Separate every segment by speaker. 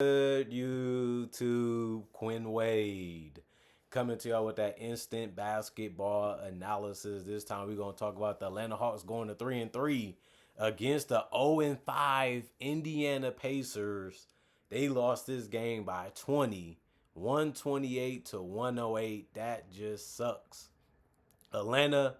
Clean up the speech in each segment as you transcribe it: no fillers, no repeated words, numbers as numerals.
Speaker 1: Good YouTube, Quinn Wade coming to y'all with that instant basketball analysis. This time we're gonna talk about the Atlanta Hawks going to 3-3 against the 0-5 Indiana Pacers. They lost this game by 20, 128 to 108. That just sucks. Atlanta,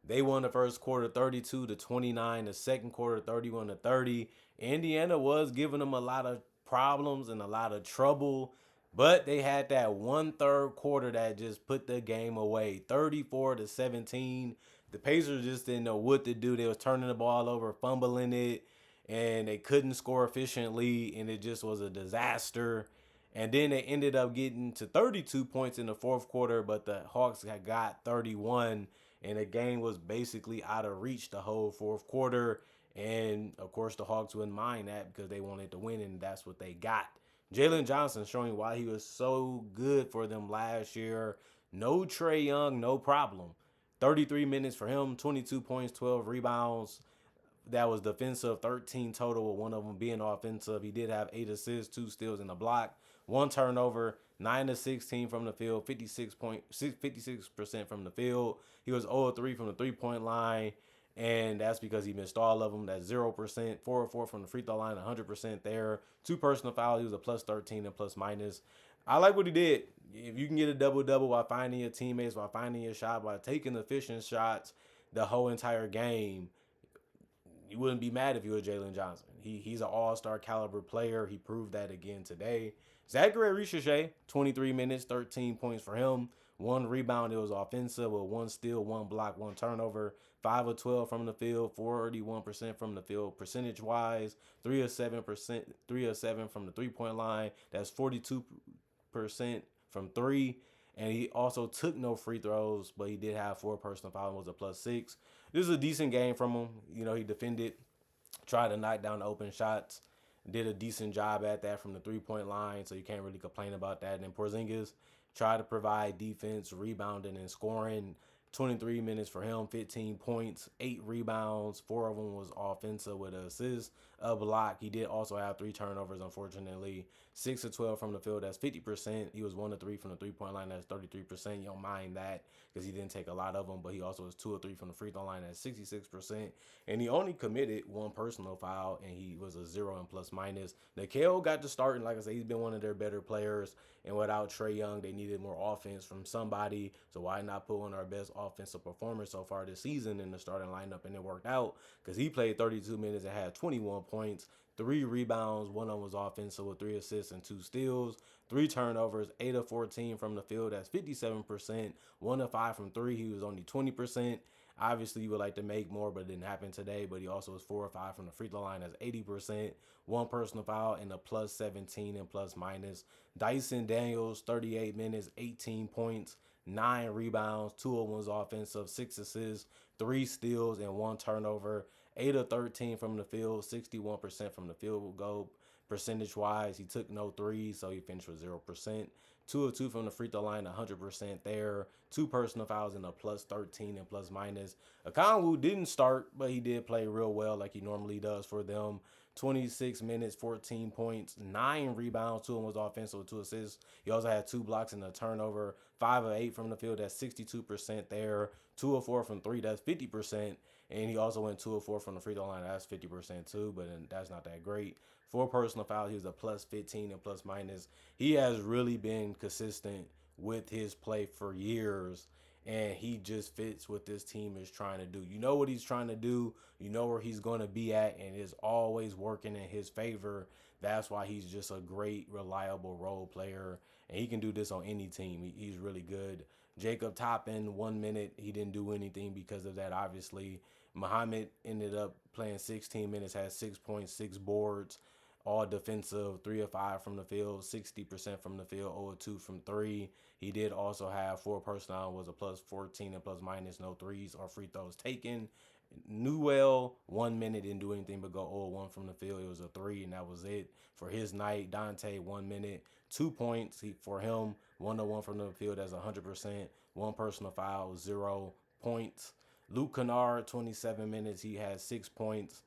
Speaker 1: they won the first quarter 32 to 29, the second quarter 31 to 30. Indiana was giving them a lot of problems and a lot of trouble, but they had that one third quarter that just put the game away 34 to 17. The Pacers just didn't know what to do. They was turning the ball over, fumbling it, and they couldn't score efficiently, and it just was a disaster. And then they ended up getting to 32 points in the fourth quarter, but the Hawks had got 31, and the game was basically out of reach the whole fourth quarter. And of course, the Hawks wouldn't mind that because they wanted to win, and that's what they got. Jalen Johnson showing why he was so good for them last year. No Trae Young, no problem. 33 minutes for him, 22 points, 12 rebounds. That was defensive, 13 total, with one of them being offensive. He did have 8 assists, 2 steals, and a block, 1 turnover, 9 to 16 from the field, 56% from the field. He was 0 3 from the 3-point line, and that's because he missed all of them. That's 0%, 4 4 from the free throw line, 100% there. 2 personal fouls. He was a plus 13 and plus minus. I like what he did. If you can get a double double while finding your teammates, while finding your shot, while taking efficient shots the whole entire game, you wouldn't be mad if you were Jalen Johnson. He's an all-star caliber player. He proved that again today. Zachary Ricochet, 23 minutes, 13 points for him. 1 rebound. It was offensive with 1 steal, 1 block, 1 turnover. 5 of 12 from the field, 41% from the field percentage-wise. 3 of 7%, 3 of 7 from the three-point line. That's 42% from 3. And he also took no free throws, but he did have 4 personal fouls and was a plus 6. This is a decent game from him. You know, he defended, tried to knock down the open shots, did a decent job at that from the 3-point line, so you can't really complain about that. And then Porzingis tried to provide defense, rebounding, and scoring. 23 minutes for him, 15 points, 8 rebounds, 4 of them was offensive with an assist, a block. He did also have 3 turnovers, unfortunately. 6 of 12 from the field, that's 50%. He was 1 of 3 from the 3-point line, that's 33%. You don't mind that because he didn't take a lot of them, but he also was 2 of 3 from the free throw line, that's 66%. And he only committed 1 personal foul, and he was a 0 and plus minus. Nickeil got to start, and like I said, he's been one of their better players. And without Trae Young, they needed more offense from somebody. So why not put one of our best offensive performers so far this season in the starting lineup? And it worked out because he played 32 minutes and had 21 points, 3 rebounds. One of them was offensive with 3 assists and 2 steals, 3 turnovers, 8 of 14 from the field. That's 57%. 1 of 5 from 3. He was only 20%. Obviously, you would like to make more, but it didn't happen today. But he also was 4 or 5 from the free throw line. That's 80%. 1 personal foul and a plus 17 and plus minus. Dyson Daniels, 38 minutes, 18 points, 9 rebounds, 2 of them was offensive, 6 assists, 3 steals, and 1 turnover. 8 of 13 from the field, 61% from the field goal percentage-wise. He took no threes, so he finished with 0%. 2 of 2 from the free throw line, 100% there. 2 personal fouls and a plus 13 and plus minus. Okongwu didn't start, but he did play real well like he normally does for them. 26 minutes, 14 points, 9 rebounds. 2 of them was offensive with 2 assists. He also had 2 blocks and a turnover. 5 of 8 from the field, that's 62% there. 2 of 4 from 3, that's 50%. And he also went 2 of 4 from the free throw line, that's 50% too, but that's not that great. 4 personal fouls, he was a plus 15 and plus minus. He has really been consistent with his play for years, and he just fits what this team is trying to do. You know what he's trying to do, you know where he's going to be at, and it's always working in his favor. That's why he's just a great, reliable role player, and he can do this on any team. He's really good. Jacob Toppin, 1 minute, he didn't do anything because of that, obviously. Muhammad ended up playing 16 minutes, had 6 points, 6 boards, all defensive, 3 of 5 from the field, 60% from the field, 0 of 2 from 3. He did also have 4 personnel, was a plus 14 and plus minus, no threes or free throws taken. Newell, 1 minute, didn't do anything but go 0 1 from the field. It was a 3, and that was it for his night. Dante, 1 minute, 2 points for him, 1 of 1 from the field, that's 100%. 1 personal foul, 0 points. Luke Kennard, 27 minutes, he had 6 points,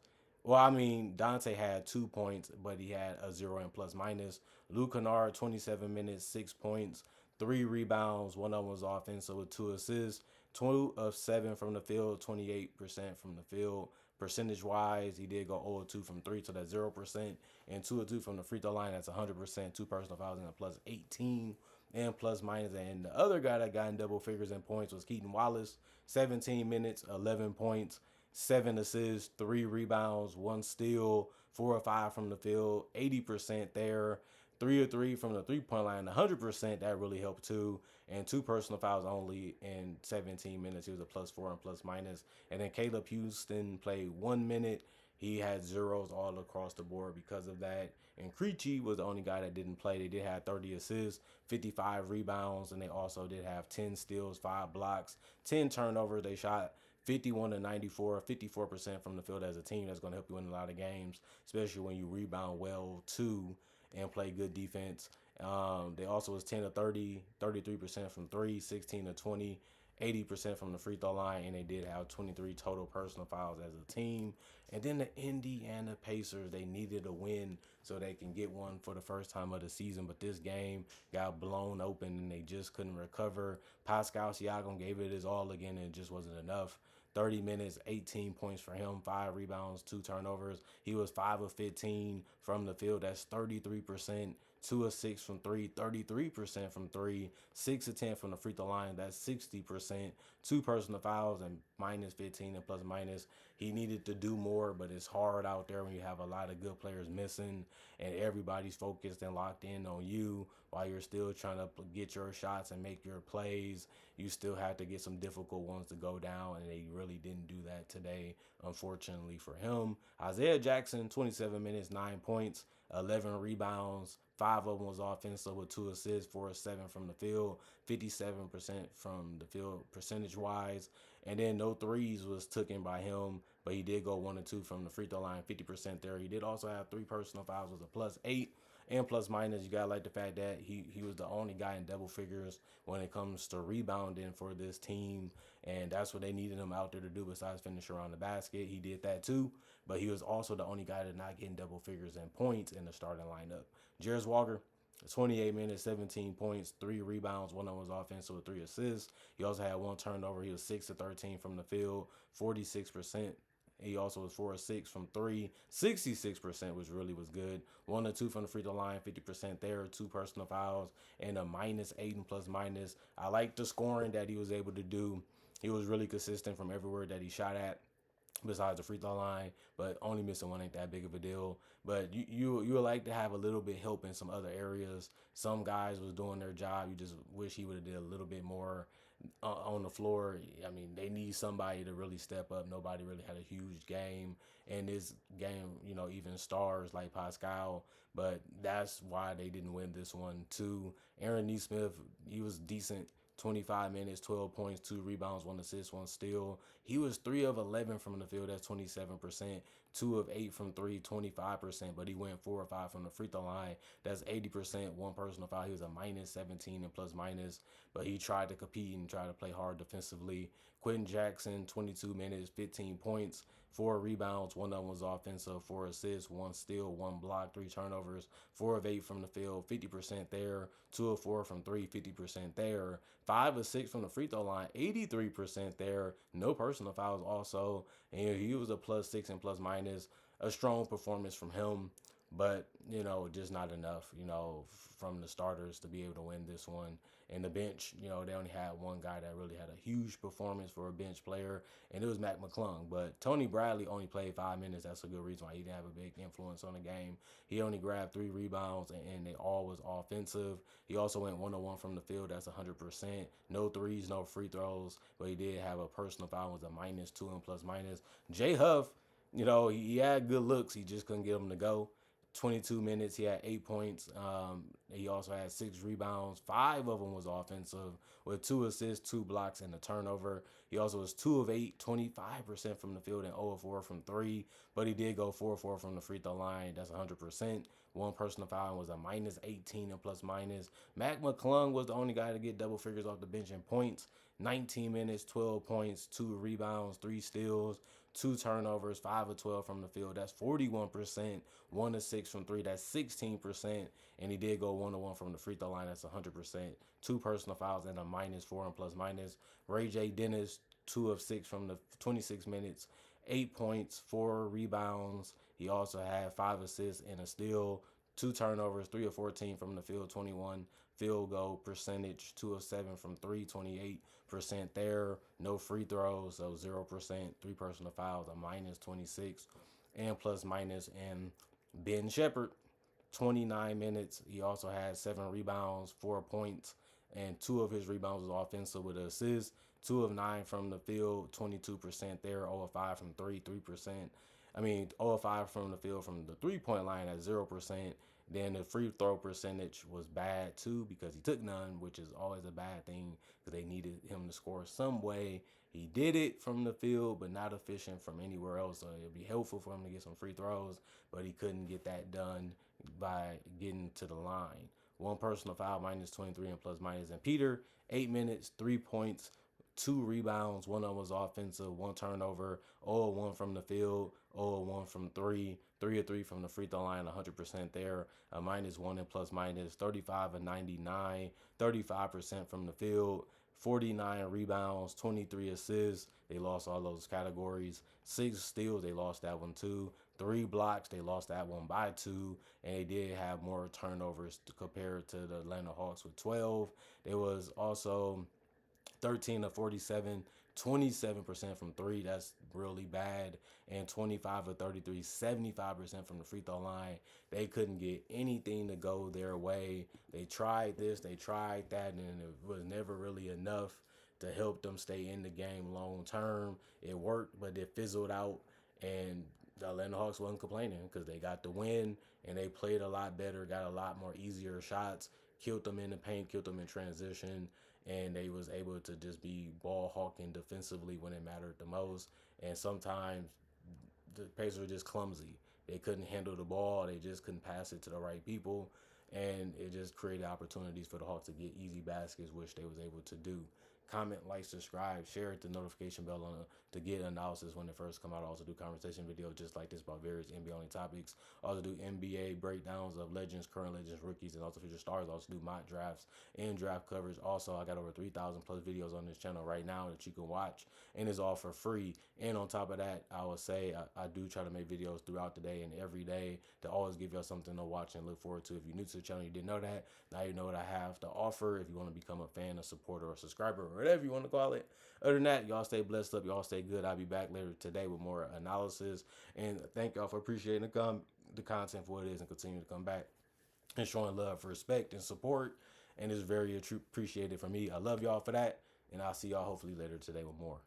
Speaker 1: Well, I mean, Dante had 2 points, but he had a zero in plus minus. Luke Kennard, 27 minutes, 6 points, 3 rebounds. One of them was offensive with 2 assists. 2 of 7 from the field, 28% from the field. Percentage wise, he did go 0 of 2 from three, so that's 0%. And 2 of 2 from the free throw line, that's 100%. Two personal fouls and a plus 18 and plus minus. And the other guy that got in double figures in points was Keaton Wallace, 17 minutes, 11 points, 7 assists, 3 rebounds, 1 steal, 4 of 5 from the field, 80% there. 3 of 3 from the 3 point line, 100%. That really helped too. And two personal fouls only in 17 minutes. He was a plus four and plus minus. And then Caleb Houston played 1 minute. He had zeros all across the board because of that. And Creechy was the only guy that didn't play. They did have 30 assists, 55 rebounds, and they also did have 10 steals, 5 blocks, 10 turnovers. They shot 51 to 94, 54% from the field as a team. That's going to help you win a lot of games, especially when you rebound well too and play good defense. They also was 10 to 30, 33% from three, 16 to 20, 80% from the free throw line, and they did have 23 total personal fouls as a team. And then the Indiana Pacers, they needed a win so they can get one for the first time of the season. But this game got blown open and they just couldn't recover. Pascal Siakam gave it his all again and it just wasn't enough. 30 minutes, 18 points for him, 5 rebounds, 2 turnovers. He was 5 of 15 from the field. That's 33%. 2 of 6 from three, 33% from three, 6 of 10 from the free throw line. That's 60%. Two personal fouls and minus 15 and plus minus. He needed to do more, but it's hard out there when you have a lot of good players missing and everybody's focused and locked in on you while you're still trying to get your shots and make your plays. You still have to get some difficult ones to go down, and they really didn't do that today, unfortunately for him. Isaiah Jackson, 27 minutes, 9 points, 11 rebounds. 5 of them was offensive with 2 assists, 4 of 7 from the field, 57% from the field percentage wise. And then no threes was taken by him, but he did go 1 or 2 from the free throw line, 50% there. He did also have 3 personal fouls, was a plus 8 and plus minus. You gotta like the fact that he was the only guy in double figures when it comes to rebounding for this team, and that's what they needed him out there to do besides finish around the basket. He did that too, but he was also the only guy to not get in double figures in points in the starting lineup. Jarace Walker, 28 minutes, 17 points, 3 rebounds, one of them was offensive with 3 assists. He also had 1 turnover. He was 6 to 13 from the field, 46%. He also was 4 or 6 from three, 66%, which really was good. 1 or 2 from the free throw line, 50% there, 2 personal fouls, and a minus 8 and plus minus. I like the scoring that he was able to do. He was really consistent from everywhere that he shot at besides the free throw line, but only missing one ain't that big of a deal. But you would like to have a little bit help in some other areas. Some guys was doing their job. You just wish he would have did a little bit more on the floor. I mean, they need somebody to really step up. Nobody really had a huge game in this game. Even stars like Pascal, but that's why they didn't win this one too. Aaron Nesmith, he was decent. 25 minutes, 12 points, 2 rebounds, 1 assist, 1 steal. He was 3 of 11 from the field. That's 27%. 2 of 8 from three, 25%. But he went 4 or 5 from the free throw line. That's 80%. One personal foul. He was a minus 17 and plus minus. But he tried to compete and try to play hard defensively. Quentin Jackson, 22 minutes, 15 points, 4 rebounds. One of them was offensive, 4 assists, 1 steal, 1 block, 3 turnovers, 4 of 8 from the field, 50% there. 2 of 4 from three, 50% there. 5 of 6 from the free throw line, 83% there. No personal fouls also. And he was a plus 6 and plus minus. A strong performance from him, but just not enough, from the starters to be able to win this one. And the bench, they only had one guy that really had a huge performance for a bench player, and it was Mac McClung. But Tony Bradley only played 5 minutes. That's a good reason why he didn't have a big influence on the game. He only grabbed 3 rebounds, and they all was offensive. He also went 1-1 from the field. That's 100%. No threes, no free throws, but he did have a personal foul, was a minus 2 and plus minus. Jay Huff, he had good looks. He just couldn't get them to go. 22 minutes, he had 8 points. He also had 6 rebounds. 5 of them was offensive with 2 assists, 2 blocks, and a turnover. He also was 2 of 8, 25% from the field, and 0 of 4 from three. But he did go 4 of 4 from the free throw line. That's 100%. One personal foul was a minus 18 and plus minus. Mac McClung was the only guy to get double figures off the bench in points. 19 minutes, 12 points, 2 rebounds, 3 steals, 2 turnovers, 5 of 12 from the field. That's 41%. 1 of 6 from three. That's 16%. And he did go 1 of 1 from the free throw line. That's 100%. 2 personal fouls and a -4 and plus minus. Ray J. Dennis, 2 of 6 from the 26 minutes. 8 points, 4 rebounds. He also had 5 assists and a steal. 2 turnovers, 3 of 14 from the field, 21. Field goal percentage, 2 of 7 from three, 28% there. No free throws, so 0%. 3 personal fouls, a -26. And plus minus. And Ben Shepherd, 29 minutes. He also had 7 rebounds, 4 points, and 2 of his rebounds was offensive with an assist. 2 of 9 from the field, 22% there. 0 of 5 from three, 3%. 0 of 5 from the field from the 3-point line at 0%. Then the free throw percentage was bad too because he took none, which is always a bad thing because they needed him to score some way. He did it from the field, but not efficient from anywhere else. So it'd be helpful for him to get some free throws, but he couldn't get that done by getting to the line. 1 personal foul, -23 and plus minus. And Peter, 8 minutes, 3 points, 2 rebounds. 1 of them was offensive, 1 turnover, 0 of 1 from the field, 0 of 1 from three, 3 of 3 from the free throw line, 100% there. A -1 and plus minus. 35 of 99, 35% from the field. 49 rebounds, 23 assists. They lost all those categories. 6 steals, they lost that one too. 3 blocks, they lost that one by 2. And they did have more turnovers compared to the Atlanta Hawks with 12. There was also 13 of 47, 27% from three. That's really bad. And 25 of 33, 75% from the free throw line. They couldn't get anything to go their way. They tried this, they tried that, and it was never really enough to help them stay in the game long term. It worked, but it fizzled out. And the Atlanta Hawks wasn't complaining because they got the win and they played a lot better, got a lot more easier shots, killed them in the paint, killed them in transition, and they was able to just be ball hawking defensively when it mattered the most. And sometimes the Pacers were just clumsy. They couldn't handle the ball. They just couldn't pass it to the right people. And it just created opportunities for the Hawks to get easy baskets, which they was able to do. Comment, like, subscribe, share it, the notification bell on to get analysis when it first come out. I also do conversation videos just like this about various NBA only topics. I also do NBA breakdowns of legends, current legends, rookies, and also future stars. I also do mock drafts and draft coverage. Also, I got over 3,000 plus videos on this channel right now that you can watch, and it's all for free. And on top of that, I would say I do try to make videos throughout the day and every day to always give y'all something to watch and look forward to. If you're new to the channel, you didn't know that, now you know what I have to offer. If you want to become a fan, a supporter, or a subscriber, or whatever you want to call it. Other than that, y'all stay blessed up. Y'all stay good. I'll be back later today with more analysis. And thank y'all for appreciating the content for what it is and continue to come back and showing love, respect, and support. And it's very appreciated for me. I love y'all for that. And I'll see y'all hopefully later today with more.